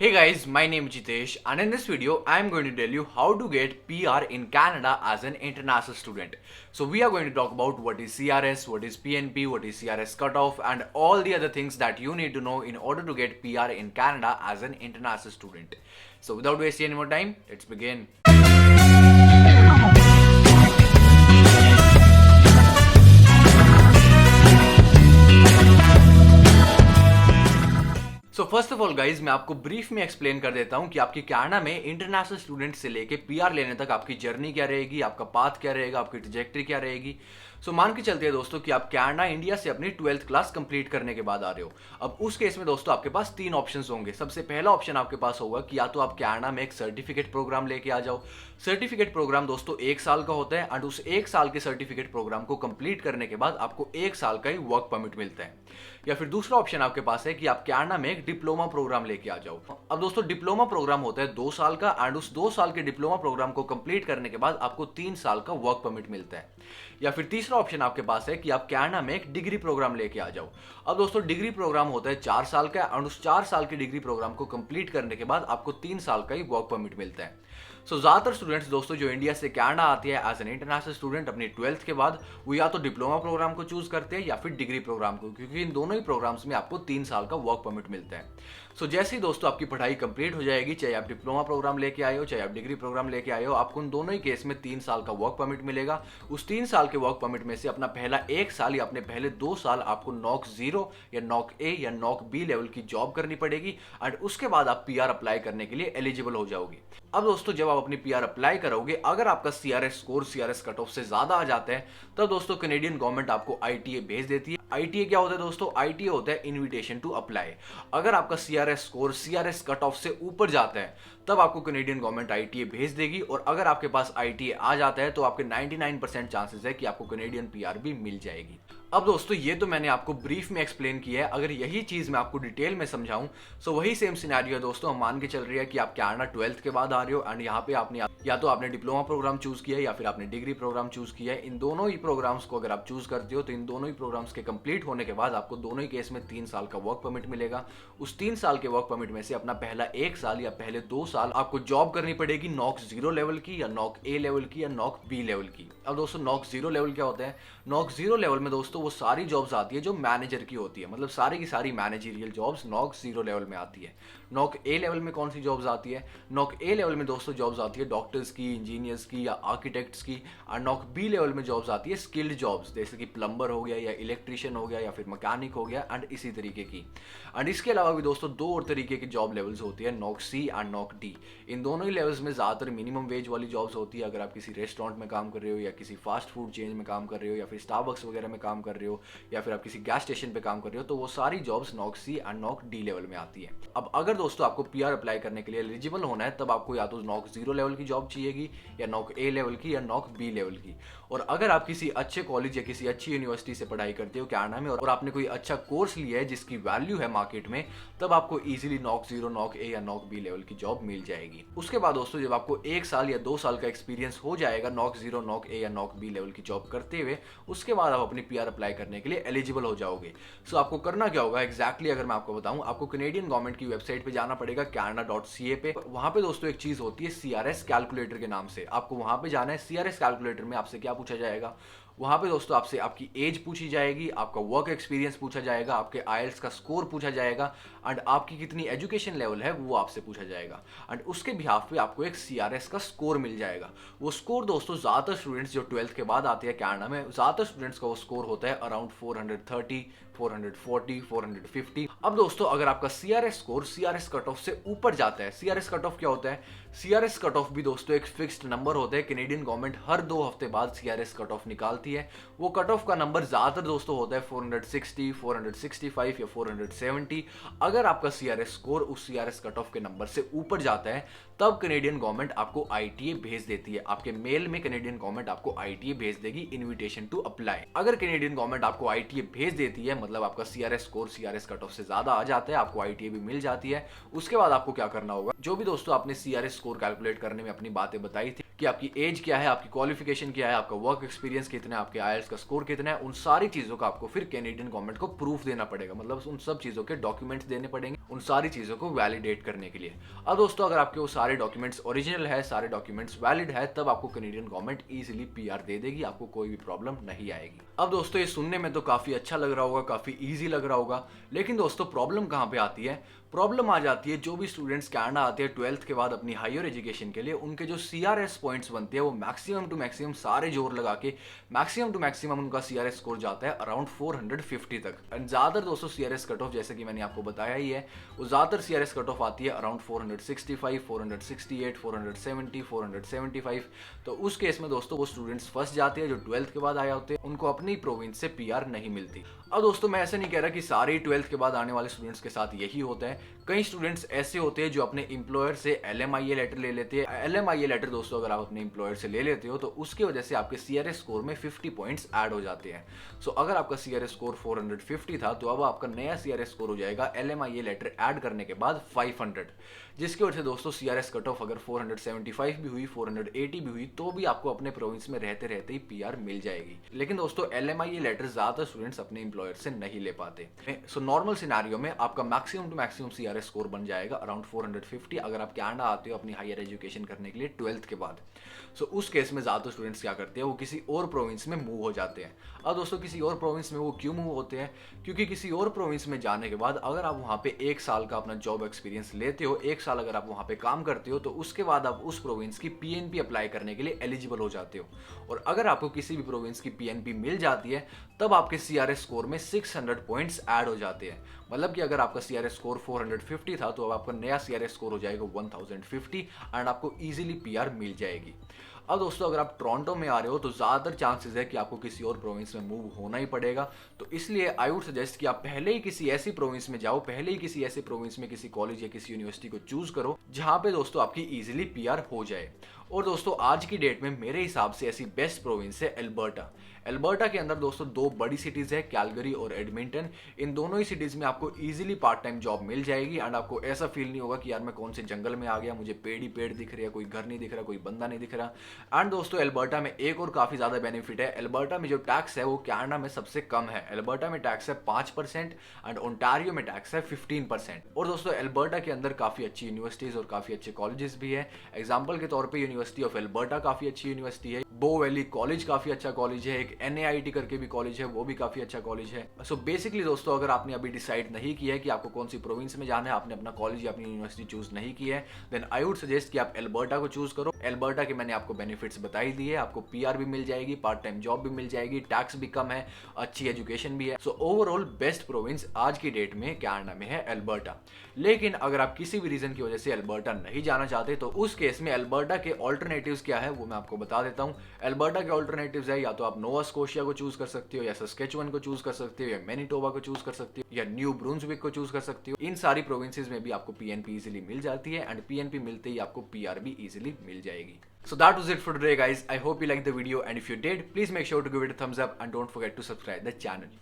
Hey guys, my name is Jitesh and in this video I am going to tell you how to get PR in Canada as an international student. So we are going to talk about what is CRS, what is PNP, what is CRS cutoff and all the other things that you need to know in order to get PR in Canada as an international student. So without wasting any more time, let's begin. So first of all guys मैं आपको brief में explain कर देता हूं कि आपकी Canada में international student से लेके पीआर लेने तक आपकी जर्नी क्या रहेगी, आपका पाथ क्या रहेगा, आपकी ट्रैजेक्टरी क्या रहेगी। सो मान के चलते हैं दोस्तों कि आप कनाडा इंडिया से अपनी 12th क्लास कंप्लीट करने के बाद आ रहे हो। अब उस केस में दोस्तों आपके पास तीन ऑप्शंस होंगे। सबसे पहला ऑप्शन आपके पास होगा कि या तो आप कनाडा में एक सर्टिफिकेट प्रोग्राम लेके आ जाओ। सर्टिफिकेट प्रोग्राम दोस्तों 1 साल का होता है एंड उस 1 साल के सर्टिफिकेट प्रोग्राम को कंप्लीट करने के बाद आपको 1 साल का ही वर्क परमिट मिलता है। या फिर दूसरा ऑप्शन आपके पास है कि आप कनाडा में एक डिप्लोमा प्रोग्राम लेके आ जाओ। अब दोस्तों डिप्लोमा प्रोग्राम होता है 2 साल का एंड उस 2 साल के डिप्लोमा प्रोग्राम को कंप्लीट करने के बाद आपको 3 साल का वर्क परमिट मिलता है। या फिर तीसरा ऑप्शन आपके पास है कि आप कनाडा में एक डिग्री प्रोग्राम लेके आ जाओ। अब दोस्तों डिग्री प्रोग्राम होता है 4 साल का एंड उस 4 साल के डिग्री प्रोग्राम को कंप्लीट करने के बाद आपको 3 साल का ही वर्क परमिट मिलता है। सो ज्यादातर स्टूडेंट्स दोस्तों जो इंडिया से कनाडा आते हैं एज एन इंटरनेशनल स्टूडेंट अपनी 12th के बाद वो या तो डिप्लोमा प्रोग्राम को चूज करते हैं या फिर डिग्री प्रोग्राम को, क्योंकि इन दोनों ही प्रोग्राम्स में आपको 3 साल का वर्क परमिट मिलता है। सो जैसे ही दोस्तों आपकी पढ़ाई कंप्लीट हो जाएगी, चाहे आप डिप्लोमा प्रोग्राम लेके आए हो चाहे आप डिग्री प्रोग्राम लेके आए हो, आपको उन दोनों ही केस में 3 साल का वर्क परमिट मिलेगा। उस 3 साल के वर्क परमिट में से अपना पहला 1 साल या अपने पहले 2 साल आपको नॉक 0 या नॉक ए या नॉक बी लेवल की जॉब करनी पड़ेगी एंड उसके बाद आप पीआर अप्लाई करने के लिए एलिजिबल हो जाओगे। अब दोस्तों जब आप अपनी पीआर अप्लाई करोगे, अगर आपका CRS score CRS cut off से ज्यादा आ जाता है तब दोस्तों कैनेडियन गवर्नमेंट आपको आईटीए भेज देती है। आईटीए क्या होता है दोस्तों? आईटीए होता है इनविटेशन टू अप्लाई। अगर आपका CRS score CRS cut off से ऊपर जाता है तब आपको कैनेडियन गवर्नमेंट आईटीए भेज देगी और अगर आपके पास आईटीए आ जाता है तो आपके 99% चांसेस है कि आपको कैनेडियन पीआर भी मिल जाएगी। अब दोस्तों ये तो मैंने आपको ब्रीफ में एक्सप्लेन किया है। अगर यही चीज मैं आपको डिटेल में समझाऊं सो वही सेम सिनेरियो है दोस्तों। हम मान के चल रही है कि आप कनाडा 12th के बाद आ रहे हो एंड यहाँ पे आपने या तो आपने डिप्लोमा प्रोग्राम चूज किया है या फिर आपने डिग्री प्रोग्राम चूज किया है। इन दोनों ही प्रोग्राम्स को अगर आप चूज करते हो तो इन दोनों ही प्रोग्राम्स के कंप्लीट होने के बाद आपको दोनों ही केस में 3 साल का वर्क परमिट मिलेगा। उस 3 साल के वर्क परमिट में से अपना पहला 1 साल या पहले 2 साल आपको जॉब करनी पड़ेगी नॉक 0 लेवल की या नॉक ए लेवल की या नॉक बी लेवल की। अब दोस्तों नॉक 0 लेवल क्या होता है? नॉक 0 लेवल में दोस्तों वो सारी जॉब्स आती है जो मैनेजर की होती है, मतलब सारी की सारी मैनेजरियल जॉब्स नॉक 0 लेवल में आती है। नॉक ए लेवल में कौन सी जॉब्स आती है? नॉक ए लेवल में दोस्तों जॉब्स आती है डॉक्टर्स की, इंजीनियर्स की या आर्किटेक्ट्स की। और नॉक बी लेवल में जॉब्स आती है स्किल्ड जॉब्स, जैसे कि प्लम्बर हो गया या इलेक्ट्रिशियन हो गया या फिर मैकेनिक हो गया एंड इसी तरीके की। एंड इसके अलावा भी दोस्तों 2 और तरीके की जॉब लेवल्स होती है, knock C and knock D. इन दोनों ही लेवल्स में ज्यादातर मिनिमम वेज वाली जॉब्स होती है। अगर आप किसी रेस्टोरेंट में काम कर रहे हो या किसी फास्ट फूड चेन में काम कर रहे हो या फिर स्टारबक्स वगैरह में काम कर रहे हो या फिर आप किसी गैस स्टेशन पे काम कर रहे हो तो वो सारी jobs NOC C and knock D level में आती है। अब अगर दोस्तों आपको पीआर अप्लाई करने के लिए एलिजिबल होना है तब आपको या तो नॉक 0 लेवल की जॉब चाहिएगी या नॉक ए लेवल की या नॉक बी लेवल की। और अगर आप किसी अच्छे कॉलेज या किसी अच्छी यूनिवर्सिटी से पढ़ाई करते हो कनाडा में और आपने कोई अच्छा कोर्स लिया है जिसकी वैल्यू है मार्केट में, तब आपको इजीली नॉक 0 नॉक ए या नॉक बी लेवल की जॉब मिल जाएगी। उसके बाद दोस्तों जब आपको 1 साल या 2 साल का एक्सपीरियंस हो जाएगा नॉक 0 नॉक ए या नॉक बी लेवल की जॉब करते हुए, उसके बाद आप अपनी पीआर अप्लाई करने के लिए एलिजिबल हो जाओगे। सो आपको करना क्या होगा एग्जैक्टली अगर मैं आपको बताऊं, आपको कैनेडियन गवर्नमेंट की वेबसाइट पे जाना पड़ेगा canada.ca पे। वहां पे दोस्तों एक चीज होती है सीआरएस कैलकुलेटर के नाम से। आपको वहां पे जाना है। सीआरएस कैलकुलेटर में आपसे क्या पूछा जाएगा? वहां पे दोस्तों आपसे आपकी एज पूछी जाएगी, आपका वर्क एक्सपीरियंस पूछा जाएगा, आपके आईएलटीएस का स्कोर पूछा जाएगा एंड आपकी कितनी एजुकेशन लेवल है वो आपसे पूछा जाएगा एंड उसके बिहाफ पे आपको एक सीआरएस का स्कोर मिल जाएगा। वो स्कोर दोस्तों ज्यादातर स्टूडेंट्स जो 12th के बाद आते हैं कनाडा में, ज्यादातर स्टूडेंट्स का वो स्कोर होता है अराउंड 430, 440, 450। अब दोस्तों अगर आपका CRS score CRS cut off से ऊपर जाता है, सीआरएस कट ऑफ क्या होता है? सीआरएस कट ऑफ भी दोस्तों एक फिक्स्ड नंबर होता है। कैनेडियन गवर्नमेंट हर 2 हफ्ते बाद सीआरएस कट ऑफ निकालती है। वो कट ऑफ का नंबर ज्यादातर दोस्तों होता है 460, 465 या 470। अगर आपका सीआरएस स्कोर उस सीआरएस कट ऑफ के नंबर से ऊपर जाता है तब कैनेडियन गवर्नमेंट आपको आईटीए भेज देती है। आपके मेल में कैनेडियन गवर्नमेंट आपको आईटीए भेज देगी, इनविटेशन टू अप्लाई। अगर कैनेडियन गवर्नमेंट आपको आईटीए भेज देती है, मतलब आपका CRS score CRS cut off से ज्यादा आ जाता है, आपको आईटीए भी मिल जाती है, उसके बाद आपको क्या करना होगा? जो भी दोस्तों आपने सीआरएस स्कोर कैलकुलेट करने में अपनी बातें बताई थी कि आपकी एज क्या है, आपकी क्वालिफिकेशन क्या है, आपका वर्क एक्सपीरियंस कितना है, आपके आईएलटीएस का स्कोर कितना है, उन सारी चीज़ों का आपको फिर कैनेडियन गवर्नमेंट को प्रूफ देना पड़ेगा। मतलब उन सब चीज़ों के डॉक्यूमेंट्स देने पड़ेंगे उन सारी चीज़ों को वैलिडेट करने के लिए। अब दोस्तों अगर आपके वो सारे डॉक्यूमेंट्स ओरिजिनल है, सारे डॉक्यूमेंट्स वैलिड है, तब आपको कैनेडियन गवर्नमेंट ईजिली पीआर दे देगी, आपको कोई भी प्रॉब्लम नहीं आएगी। अब दोस्तों ये सुनने में तो काफ़ी अच्छा लग रहा होगा, काफ़ी ईजी लग रहा होगा, लेकिन दोस्तों प्रॉब्लम कहाँ पे आती है? प्रॉब्लम आ जाती है जो भी स्टूडेंट्स कनाडा आते हैं 12th के बाद अपनी हायर एजुकेशन के लिए, उनके जो CRS पॉइंट्स बनते हैं वो मैक्सिमम टू मैक्सिमम सारे जोर लगा के मैक्सिमम टू मैक्सिमम उनका CRS स्कोर जाता है अराउंड 450 तक। एंड ज़्यादातर दोस्तों CRS कट ऑफ जैसे कि मैंने आपको बताया ही है, वो ज़्यादातर CRS कट ऑफ आती है अराउंड 465, 468, 470, 475। तो उस केस में दोस्तों वो स्टूडेंट्स फंस जाते हैं जो 12th के बाद आए होते हैं, उनको अपनी प्रोविंस से PR नहीं मिलती। अब दोस्तों मैं ऐसे नहीं कह रहा कि सारे 12th के बाद आने वाले स्टूडेंट्स के साथ यही होता है। कई स्टूडेंट्स ऐसे होते हैं जो अपने एम्प्लॉयर से LMIA लेटर ले लेते हैं। LMIA लेटर दोस्तों अगर आप अपने एम्प्लॉयर से ले लेते हो तो उसकी वजह से आपके CRS स्कोर में 50 पॉइंट्स ऐड हो जाते हैं। सो अगर आपका CRS स्कोर 450 था तो अब आपका नया CRS स्कोर हो जाएगा LMIA लेटर ऐड करने के बाद 500, जिसकी वजह से दोस्तों CRS कट ऑफ अगर 475 भी हुई, 480 भी हुई, तो भी आपको अपने प्रोविंस में रहते रहते ही PR मिल जाएगी। लेकिन दोस्तों LMIA लेटर ज़्यादातर स्टूडेंट्स अपने एम्प्लॉयर से नहीं ले पाते। सो नॉर्मल सिनेरियो में आपका maximum to maximum CRS score बन जाएगा अराउंड 450 अगर आप कनाडा आते हो अपनी हायर एजुकेशन करने के लिए 12th के बाद। सो उस केस में ज़्यादातर स्टूडेंट्स क्या करते हैं, वो किसी और प्रोविंस में मूव हो जाते हैं। अब दोस्तों किसी और प्रोविंस में वो क्यों मूव होते हैं? क्योंकि किसी और प्रोविंस में जाने के बाद अगर आप वहाँ पे 1 साल का अपना जॉब एक्सपीरियंस लेते हो, 1 साल अगर आप वहाँ पे काम करते हो, तो उसके बाद आप उस प्रोविंस की PNP अप्लाई करने के लिए एलिजिबल हो जाते हो। और अगर आपको किसी भी प्रोविंस की PNP मिल जाती है तब आपके CRS स्कोर में 600 पॉइंट्स ऐड हो जाते हैं। मतलब कि अगर आपका CRS स्कोर 450 था तो अब आपका नया CRS स्कोर हो जाएगा 1050 एंड आपको इजीली PR मिल जाएगी। अब दोस्तों अगर आप टोरंटो में आ रहे हो तो ज़्यादातर चांसेस है कि आपको किसी और प्रोविंस में मूव होना ही पड़ेगा। तो इसलिए आई वुड सजेस्ट कि आप पहले ही किसी ऐसी प्रोविंस में जाओ, पहले ही किसी ऐसे प्रोविंस में किसी कॉलेज या किसी यूनिवर्सिटी को चूज करो जहाँ पे दोस्तों आपकी इजीली PR हो जाए। और दोस्तों आज की डेट में मेरे हिसाब से ऐसी बेस्ट प्रोविंस है एल्बर्टा। एल्बर्टा के अंदर दोस्तों 2 बड़ी सिटीज़ है, कैलगरी और एडमिंटन। इन दोनों ही सिटीज़ में आपको इजीली पार्ट टाइम जॉब मिल जाएगी एंड आपको ऐसा फील नहीं होगा कि यार मैं कौन से जंगल में आ गया, मुझे पेड़ ही पेड़ दिख रहे हैं, कोई घर नहीं दिख रहा, कोई बंदा नहीं दिख रहा। एंड दोस्तों एल्बर्टा में एक और काफ़ी ज़्यादा बेनिफिट है। एल्बर्टा में जो टैक्स है वो कनाडा में सबसे कम है। एल्बर्टा में टैक्स है 5% एंड ओंटारियो में टैक्स है 15%। और दोस्तों एल्बर्टा के अंदर काफ़ी अच्छी यूनिवर्सिटीज़ और काफ़ी अच्छे कॉलेजेस भी है। एग्जाम्पल के तौर पर यूनिवर्सिटी ऑफ एल्बर्टा काफ़ी अच्छी यूनिवर्सिटी है, बो वैली कॉलेज काफ़ी अच्छा कॉलेज है, एक NAIT करके भी कॉलेज है, वो भी काफ़ी अच्छा कॉलेज है। सो बेसिकली दोस्तों अगर आपने अभी डिसाइड नहीं किया है कि आपको कौन सी प्रोविंस में जाना है, आपने अपना कॉलेज या अपनी यूनिवर्सिटी चूज नहीं की है, देन आई वुड सजेस्ट कि आप एल्बर्टा को चूज करो। एल्बर्टा के मैंने आपको बेनिफिट्स बताई दिए, आपको PR भी मिल जाएगी, पार्ट टाइम जॉब भी मिल जाएगी, टैक्स भी कम है, अच्छी एजुकेशन भी है। सो ओवरऑल बेस्ट प्रोविंस आज की डेट में कनाडा में है एल्बर्टा। लेकिन अगर आप किसी भी रीजन की वजह से एल्बर्टा नहीं जाना चाहते तो उस केस में एल्बर्टा के ऑल्टरनेटिव्स क्या है वो मैं आपको बता देता हूँ। एल्बर्टा के ऑल्टरनेटिव्स है, या तो आप नोवा स्कोशिया को चूज कर सकते हो, या सस्केचुअन को चूज कर सकते हो, या मैनिटोबा को चूज कर सकते हो, या न्यू ब्रुंसविक को चूज कर सकते हो। इन सारी प्रोविंसेस में भी आपको PNP इजीली मिल जाती है एंड PNP मिलते ही आपको PR भी इजीली मिल जाएगी। So that was it for today guys. I hope you liked the video and if you did, please make sure to give it a thumbs up and don't forget to subscribe the channel.